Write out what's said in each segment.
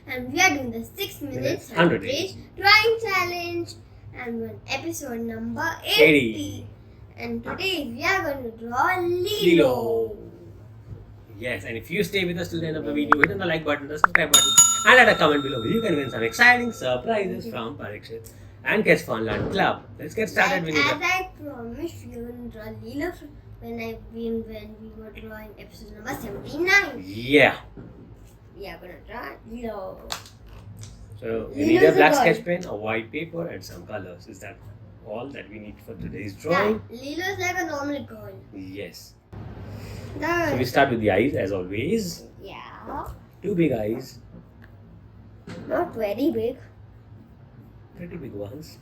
and we are doing the 6 minutes 100 days drawing challenge, and we're on episode number 80. And today we are going to draw Lilo. Yes, and if you stay with us till the end of the video, hit on the like button, the subscribe button, and add a comment below. You can win some exciting surprises from Parikshit and Catch Funland Club. Let's get started with As I promised, we are going to draw Lilo when we were drawing episode number 79. Yeah. We are going to draw Lilo. So we need a black sketch pen, a white paper, and some colors. Is that all that we need for today's drawing? Yeah, Lilo is like a normal girl. Yes. No. So we start with the eyes as always. Yeah. 2 big eyes. Not very big. Pretty big ones.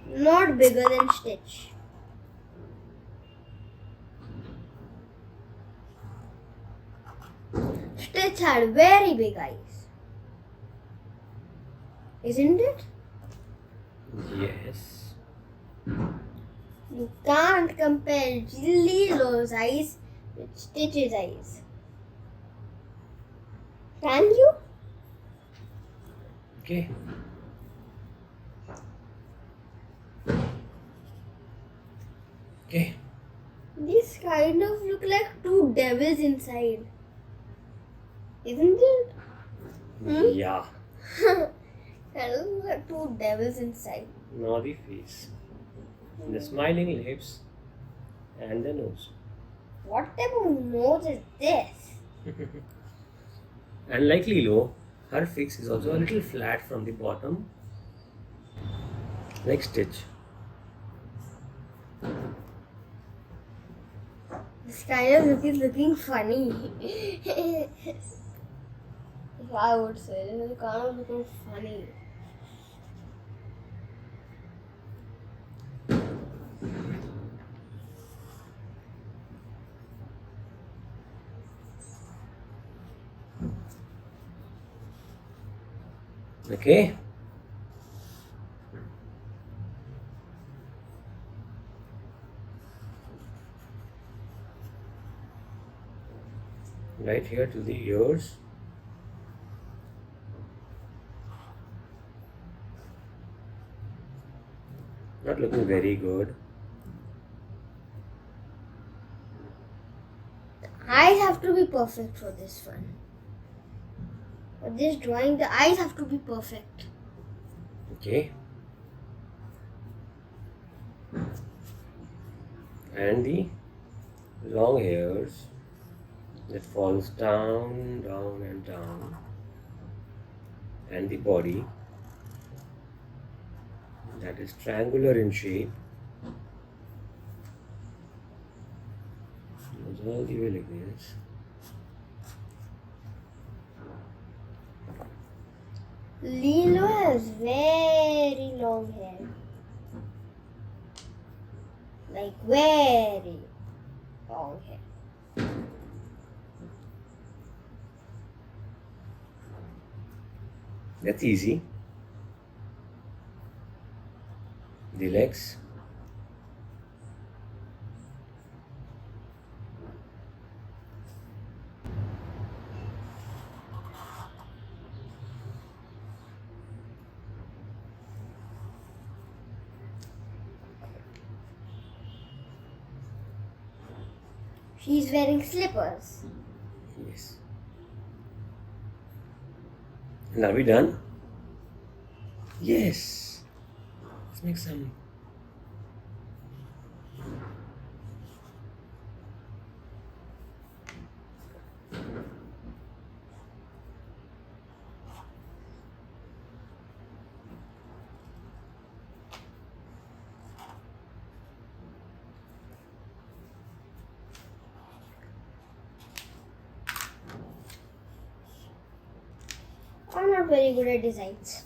Not bigger than Stitch. Stitch had very big eyes. Isn't it? Yes. You can't compare Lilo's eyes with Stitch's eyes. Can you? Okay. Okay. These kind of look like 2 devils inside. Isn't it? Yeah. Kind of look like 2 devils inside. Now the face. The smiling lips and the nose. What type of nose is this? And like Lilo, her face is also a little flat from the bottom, like Stitch. This kind of look is looking funny. If I would say, this is kind of looking funny. Okay. Right here to the ears. Not looking very good. The eyes have to be perfect for this one. For this drawing, the eyes have to be perfect. Okay. And the long hairs that falls down, down and down. And the body that is triangular in shape. Goes all the way like this. Lilo has very long hair. Like very long hair. That's easy. The legs. She's wearing slippers. Yes. And are we done? Yes. Let's make some. I'm not very good at designs.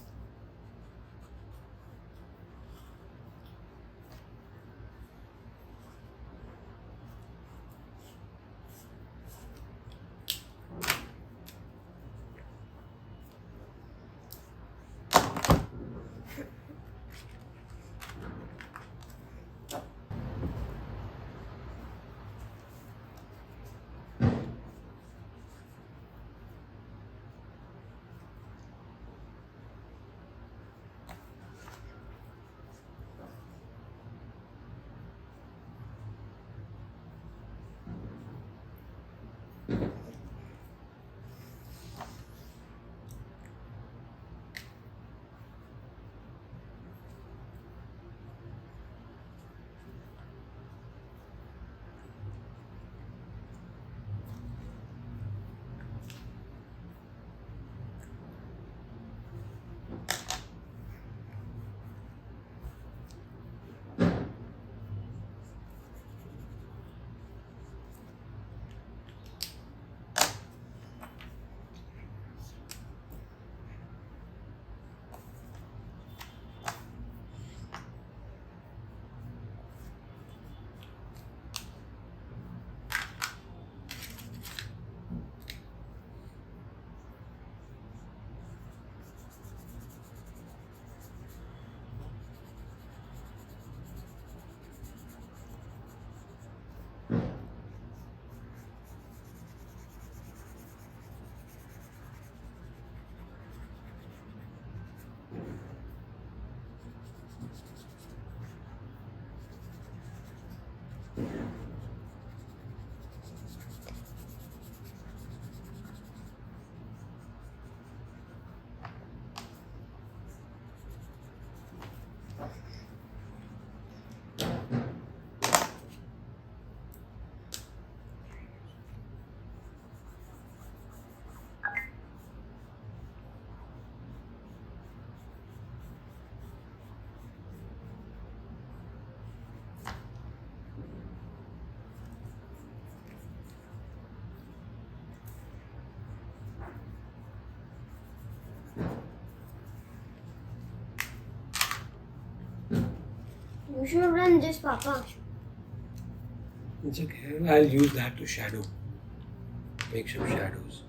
You should have done this, Papa. It's okay. I'll use that to shadow. Make some shadows.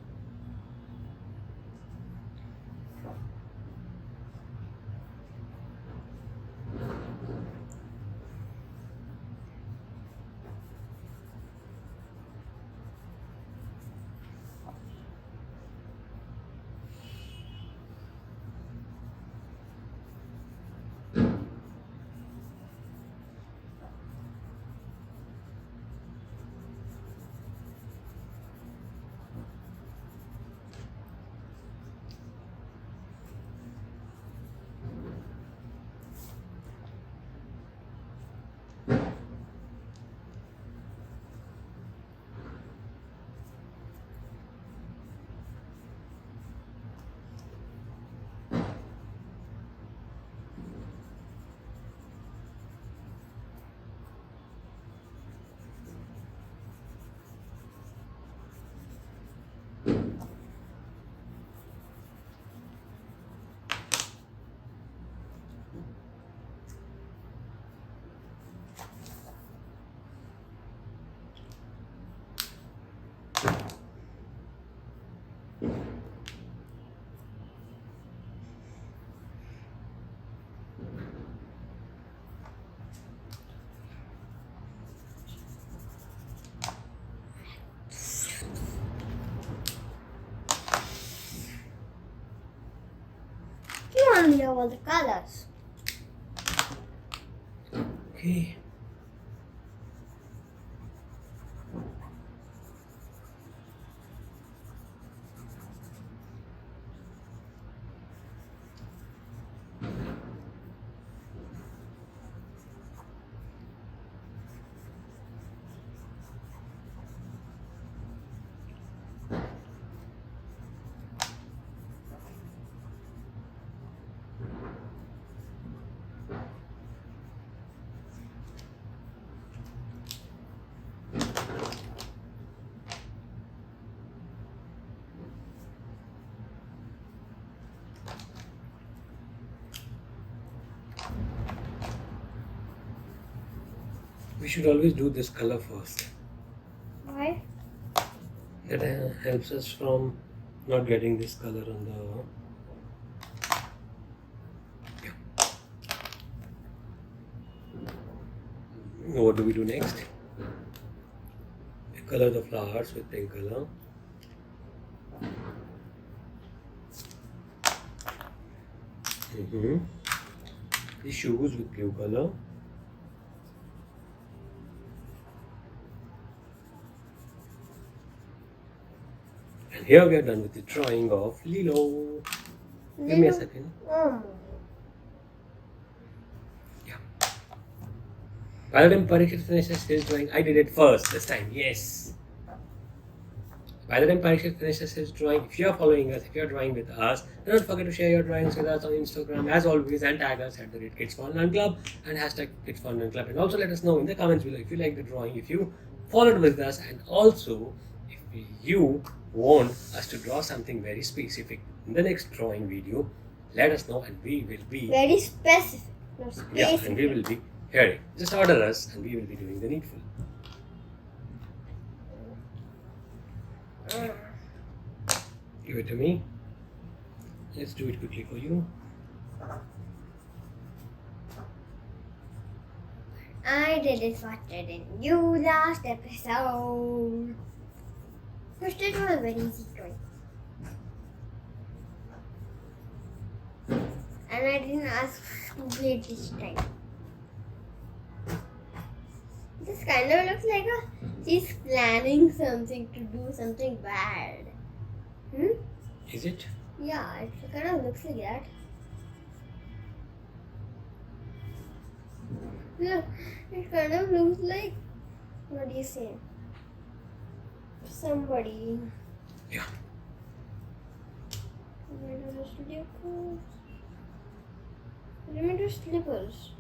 You only have all the colors. Okay. We should always do this color first. Why? That helps us from not getting this color on the. What do we do next? We color the flowers with pink color. The shoes with blue color. And here we are done with the drawing of Lilo. Give me a second. Yeah. By the time Parikshit finishes his drawing, I did it first this time. Yes. By the time Parikshit finishes his drawing, if you are following us, if you are drawing with us, don't forget to share your drawings with us on Instagram as always and tag us at the Kids Fun Learn Club and hashtag Kids Fun Learn Club. And also let us know in the comments below if you like the drawing, if you followed with us, and also if you want us to draw something very specific in the next drawing video, let us know and we will be very specific. Not specific. Yeah, and we will be hearing. Just order us and we will be doing the needful. Give it to me. Let's do it quickly for you. I did it faster than you last episode. First it was a very easy drawing. And I didn't ask to wait this time. This kind of looks like she's planning something to do something bad. Is it? Yeah, it kind of looks like that. Look, it kind of looks like, what do you say? Somebody. Yeah. Where do the slippers? Let me do slippers.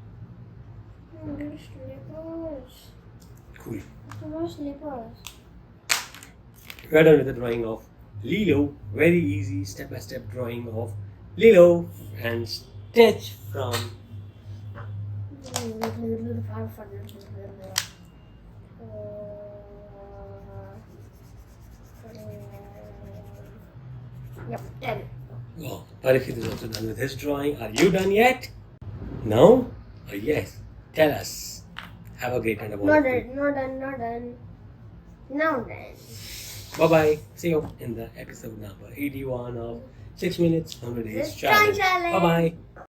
Let me do slippers. Cool. More slippers. We are done with the drawing of Lilo. Very easy step-by-step drawing of Lilo and Stitch from Yep, done. Oh, Parikshit is also done with his drawing. Are you done yet? No? Or yes? Tell us. Have a great and a Not wonderful. done, not done. Now done. Bye-bye. See you in the episode number 81 of 6 minutes 100 days This drawing challenge. challenge. Bye-bye.